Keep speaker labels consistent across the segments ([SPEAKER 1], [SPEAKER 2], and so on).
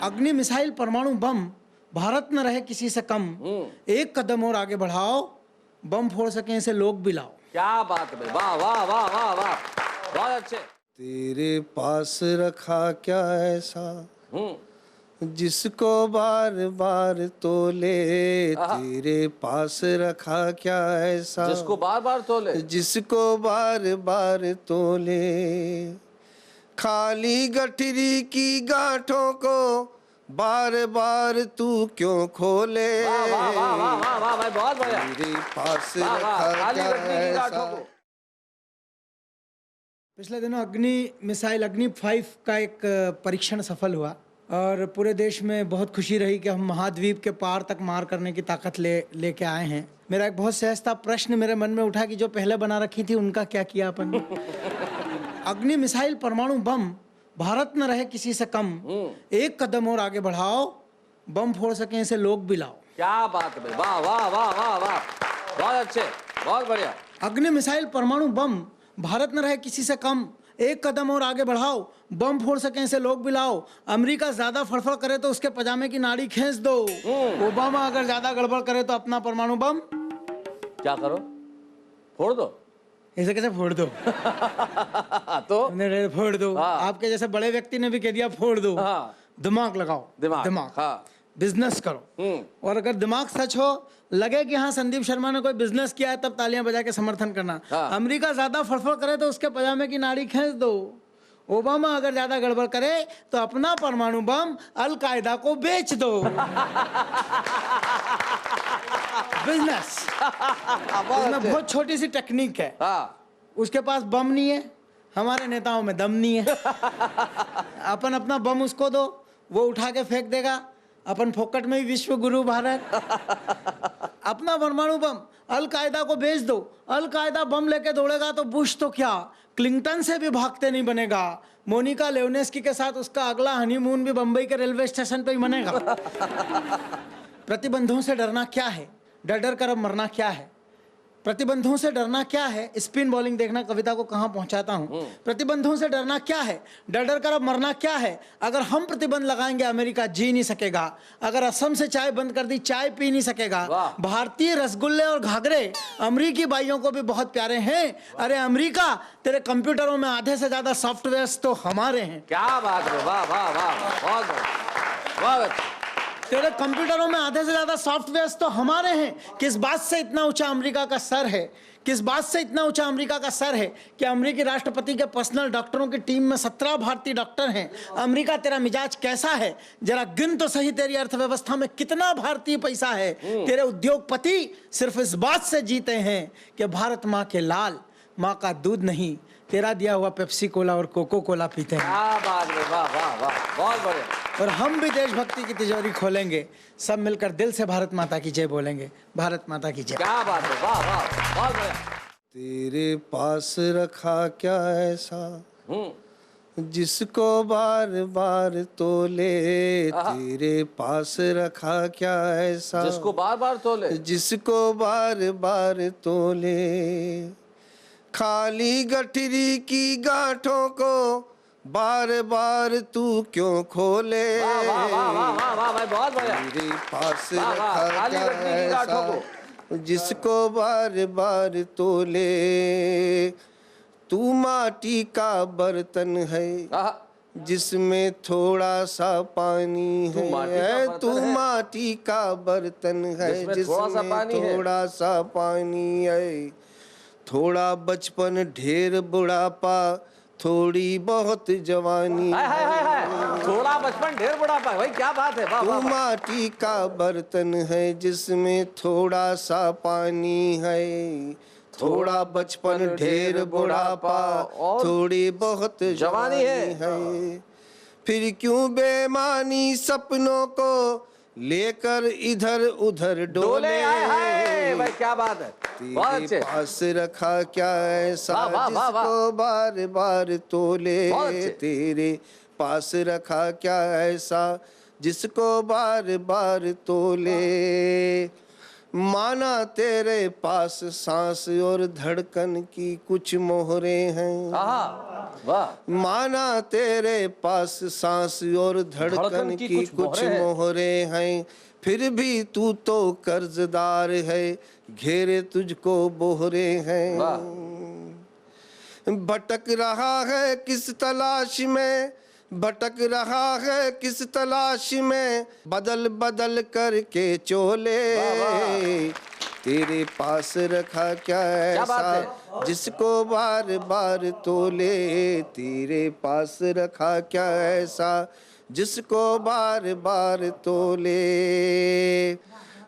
[SPEAKER 1] अग्नि मिसाइल परमाणु बम, भारत न रहे किसी से कम, एक कदम और आगे बढ़ाओ, बम फोड़ सके ऐसे लोग भी लाओ।
[SPEAKER 2] क्या बात है, वाह वाह वाह वाह वाह, बहुत अच्छे।
[SPEAKER 3] तेरे पास रखा क्या ऐसा जिसको बार बार तोले, तेरे पास रखा क्या ऐसा
[SPEAKER 2] जिसको बार बार तोले,
[SPEAKER 3] जिसको बार बार तोले, खाली गठरी की गांठों को बार बार तू क्यों खोले।
[SPEAKER 2] वाह वाह वाह वाह वाह वाह भाई, बहुत बढ़िया।
[SPEAKER 3] तेरे पास
[SPEAKER 2] वाह, वाह,
[SPEAKER 3] रखा
[SPEAKER 2] खाली
[SPEAKER 3] क्या
[SPEAKER 2] गठरी की गांठों
[SPEAKER 3] ऐसा।
[SPEAKER 2] को।
[SPEAKER 1] पिछले दिनों अग्नि मिसाइल अग्नि 5 का एक परीक्षण सफल हुआ और पूरे देश में बहुत खुशी रही कि हम महाद्वीप के पार तक मार करने की ताकत लेके आए हैं। मेरा एक बहुत सहजता प्रश्न मेरे मन में उठा कि जो पहले बना रखी थी उनका क्या किया अपन। अग्नि मिसाइल परमाणु बम, भारत न रहे किसी से कम, एक कदम और आगे बढ़ाओ, बम फोड़ सके ऐसे लोग भी लाओ।
[SPEAKER 2] क्या बात है, वाह वाह वाह वाह वाह, बहुत अच्छे, बहुत बढ़िया।
[SPEAKER 1] अग्नि मिसाइल परमाणु बम, भारत न रहे किसी से कम, एक कदम और आगे बढ़ाओ, बम फोड़ सके ऐसे लोग भी लाओ। अमेरिका ज्यादा फड़फड़ करे तो उसके पजामे की नाड़ी खींच दो। ओबामा अगर ज्यादा गड़बड़ करे तो अपना परमाणु बम
[SPEAKER 2] क्या करो, फोड़ दो।
[SPEAKER 1] ऐसे कैसे फोड़ दो?
[SPEAKER 2] तो
[SPEAKER 1] फोड़ दो।
[SPEAKER 2] हाँ।
[SPEAKER 1] आपके जैसे बड़े व्यक्ति ने भी कह दिया फोड़ दो।
[SPEAKER 2] हाँ।
[SPEAKER 1] दिमाग लगाओ,
[SPEAKER 2] दिमाग हाँ।
[SPEAKER 1] बिजनेस करो। और अगर दिमाग सच हो, लगे कि हाँ संदीप शर्मा ने कोई बिजनेस किया है, तब तालियां बजा के समर्थन करना।
[SPEAKER 2] हाँ।
[SPEAKER 1] अमेरिका ज्यादा फड़फड़ करे तो उसके पजामे की नाड़ी खींच दो। ओबामा अगर ज्यादा गड़बड़ करे तो अपना परमाणु बम अल कायदा को बेच दो। बिजनेस इसमें बहुत छोटी सी टेक्निक है।
[SPEAKER 2] हाँ।
[SPEAKER 1] उसके पास बम नहीं है, हमारे नेताओं में दम नहीं है। अपन अपना बम उसको दो, वो उठा के फेंक देगा। अपन फोकट में ही विश्व गुरु भारत। अपना परमाणु बम अल कायदा को भेज दो। अल कायदा बम लेके दौड़ेगा तो बुश तो क्या, क्लिंटन से भी भागते नहीं बनेगा। मोनिका लेविन्स्की के साथ उसका अगला हनीमून भी बंबई के रेलवे स्टेशन पे ही बनेगा। प्रतिबंधों से डरना क्या है, डर डर कर अब मरना क्या है। प्रतिबंधों से डरना क्या है, स्पिन बॉलिंग देखना कविता को कहां पहुंचाता हूं। प्रतिबंधों से डरना क्या है, डर डर कर अब मरना क्या है। अगर हम प्रतिबंध लगाएंगे अमेरिका जी नहीं सकेगा। अगर असम से चाय बंद कर दी, चाय पी नहीं सकेगा। भारतीय रसगुल्ले और घाघरे अमरीकी बाइयों को भी बहुत प्यारे हैं। अरे अमेरिका, तेरे कंप्यूटरों में आधे से ज्यादा सॉफ्टवेयर तो हमारे हैं।
[SPEAKER 2] क्या बात है, वाह वाह वाह, बहुत बढ़िया।
[SPEAKER 1] तेरे कंप्यूटरों में आधे से ज्यादा सॉफ्टवेयर तो हमारे हैं। किस बात से इतना ऊंचा अमेरिका का सर है, किस बात से इतना ऊंचा अमेरिका का सर है कि अमेरिकी राष्ट्रपति के पर्सनल डॉक्टरों की टीम में 17 भारतीय डॉक्टर हैं। अमेरिका, तेरा मिजाज कैसा है, जरा गिन तो सही। तेरी अर्थव्यवस्था में कितना भारतीय पैसा है। तेरे उद्योगपति सिर्फ इस बात से जीते हैं कि भारत माँ के लाल, माँ का दूध नहीं, तेरा दिया हुआ पेप्सी कोला और कोको कोला पीते हैं।
[SPEAKER 2] क्या बात है, वाह वाह वाह, बहुत बढ़िया।
[SPEAKER 1] और हम भी देशभक्ति की तिजोरी खोलेंगे, सब मिलकर दिल से भारत माता की जय बोलेंगे। भारत माता की जय।
[SPEAKER 2] क्या बात है, वाह वाह, बहुत बढ़िया।
[SPEAKER 3] तेरे पास रखा क्या ऐसा जिसको बार बार तोले, तेरे पास रखा क्या ऐसा
[SPEAKER 2] जिसको बार बार तोले,
[SPEAKER 3] जिसको बार बार तोले, खाली गठरी की गांठों को बार बार तू क्यों खोले।
[SPEAKER 2] वाह वाह वाह वाह वाह वाह भाई, बहुत बढ़िया।
[SPEAKER 3] तेरे पास
[SPEAKER 2] वाह, वाह,
[SPEAKER 3] रखा
[SPEAKER 2] खाली
[SPEAKER 3] क्या
[SPEAKER 2] गठरी की गांठों
[SPEAKER 3] ऐसा जिसको बार बार तोले, तू माटी का बर्तन है जिसमें थोड़ा सा पानी है। तू माटी का बर्तन है जिसमें थोड़ा सा पानी है। थोड़ा बचपन ढेर बुढ़ापा, थोड़ी बहुत जवानी।
[SPEAKER 2] थोड़ा बचपन ढेर बुढ़ापा, भाई क्या बात है।
[SPEAKER 3] तू माटी का बर्तन है जिसमें थोड़ा सा पानी है। थोड़ा बचपन ढेर बुढ़ापा, थोड़ी बहुत जवानी है। फिर क्यों बेमानी सपनों को लेकर इधर उधर डोले।
[SPEAKER 2] भाई क्या बात है, बहुत अच्छे।
[SPEAKER 3] पास रखा क्या ऐसा जिसको बार बार तोले, तेरे पास रखा क्या ऐसा जिसको बार बार तोले। माना तेरे पास सांस और धड़कन की कुछ मोहरें हैं।
[SPEAKER 2] आहा, वाह।
[SPEAKER 3] माना तेरे पास सांस और धड़कन की कुछ मोहरें हैं, फिर भी तू तो कर्जदार है, घेरे तुझको बोहरे हैं। भटक रहा है किस तलाश में, भटक रहा है किस तलाश में, बदल बदल करके चोले तेरे पास रखा क्या ऐसा जिसको बार बार तोले, तेरे पास रखा क्या ऐसा जिसको बार बार तोले।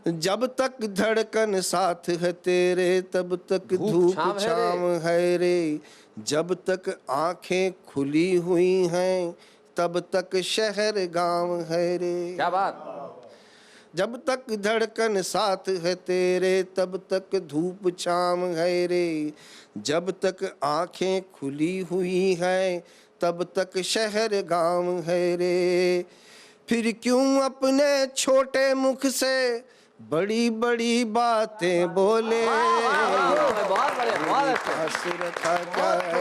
[SPEAKER 3] जब तक धड़कन साथ है तेरे तब तक धूप छाम है रे, जब तक आंखें खुली हुई हैं तब तक शहर गांव है रे।
[SPEAKER 2] क्या बात।
[SPEAKER 3] जब तक धड़कन साथ है तेरे तब तक धूप छाम है रे, जब तक आंखें खुली हुई हैं तब तक शहर गांव है रे। फिर क्यों अपने छोटे मुख से बड़ी बड़ी बातें बोले,
[SPEAKER 2] बहुत बढ़िया,
[SPEAKER 3] पास रखा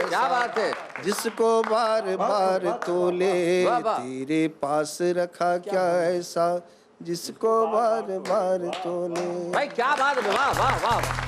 [SPEAKER 2] क्या बात है,
[SPEAKER 3] जिसको बार बार तोले, तेरे पास रखा क्या ऐसा जिसको बार बार तोले।
[SPEAKER 2] भाई क्या बात है, वाह वाह वाह।